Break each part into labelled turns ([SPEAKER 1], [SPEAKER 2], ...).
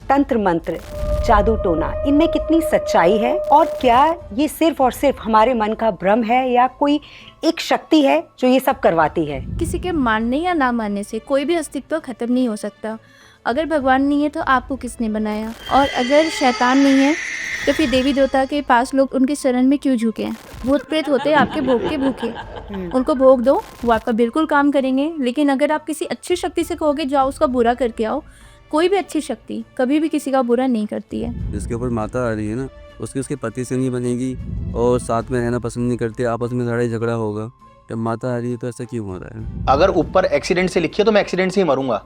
[SPEAKER 1] तंत्र मंत्र, जादू टोना, इनमें कितनी सच्चाई है और क्या ये सिर्फ और सिर्फ हमारे मन का भ्रम है या कोई एक शक्ति है जो ये सब करवाती है?
[SPEAKER 2] किसी के मानने या ना मानने से कोई भी अस्तित्व खत्म नहीं हो सकता। अगर भगवान नहीं है तो आपको किसने बनाया, और अगर शैतान नहीं है तो फिर देवी देवता के पास लोग उनके शरण में क्यों झुके हैं? भूत प्रेत होते हैं आपके भोग के भूखे, उनको भोग दो, वो आपका बिल्कुल काम करेंगे। लेकिन अगर आप किसी अच्छी शक्ति से कहोगे जाओ उसका बुरा करके आओ, कोई भी अच्छी शक्ति कभी भी किसी का बुरा नहीं करती है।
[SPEAKER 3] जिसके ऊपर माता आ रही है ना, उसके पति से नहीं बनेगी और साथ में रहना पसंद नहीं करते, आपस में लड़ाई झगड़ा होगा। जब माता आ रही है तो ऐसा क्यों हो रहा है?
[SPEAKER 4] अगर ऊपर एक्सीडेंट से लिखी है तो मैं एक्सीडेंट से ही मरूंगा,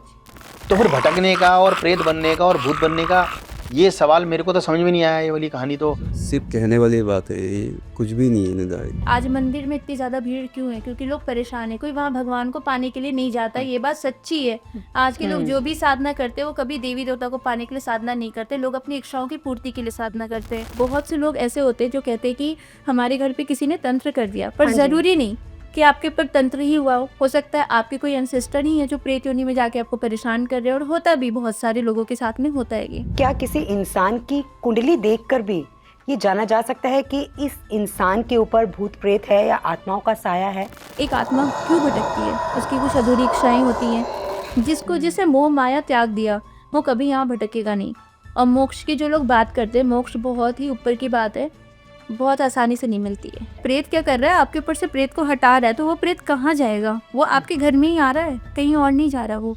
[SPEAKER 4] तो फिर भटकने का और प्रेत बनने का और भूत बनने का ये सवाल मेरे को तो समझ में नहीं आया। ये वाली कहानी तो
[SPEAKER 3] सिर्फ कहने वाली बात है, ये कुछ भी नहीं है निर्धारित।
[SPEAKER 2] आज मंदिर में इतनी ज़्यादा भीड़ क्यों है? क्योंकि लोग परेशान है, कोई वहाँ भगवान को पाने के लिए नहीं जाता। ये बात सच्ची है। आज के लोग जो भी साधना करते हैं वो कभी देवी देवता को पाने के लिए साधना नहीं करते, लोग अपनी इच्छाओं की पूर्ति के लिए साधना करते हैं। बहुत से लोग ऐसे होते हैं जो कहते हैं कि हमारे घर पे किसी ने तंत्र कर दिया, पर ज़रूरी नहीं कि आपके ऊपर तंत्र ही हुआ हो सकता है आपके कोई एंसेस्टर ही है जो प्रेत योनि में जाके आपको परेशान कर रहे हैं, और होता भी बहुत सारे लोगों के साथ में होता है ये।
[SPEAKER 1] क्या किसी इंसान की कुंडली देखकर भी ये जाना जा सकता है कि इस इंसान के ऊपर भूत प्रेत है या आत्माओं का साया है?
[SPEAKER 2] एक आत्मा क्यों भटकती है? उसकी कुछ अधूरी इच्छाएं होती हैं। जिसे मोह माया त्याग दिया वो कभी यहाँ भटकेगा नहीं। और मोक्ष की जो लोग बात करते हैं, मोक्ष बहुत ही ऊपर की बात है, बहुत आसानी से नहीं मिलती है। प्रेत क्या कर रहा है? आपके ऊपर से प्रेत को हटा रहा है, तो वो प्रेत कहाँ जाएगा? वो आपके घर में ही आ रहा है, कहीं और नहीं जा रहा वो।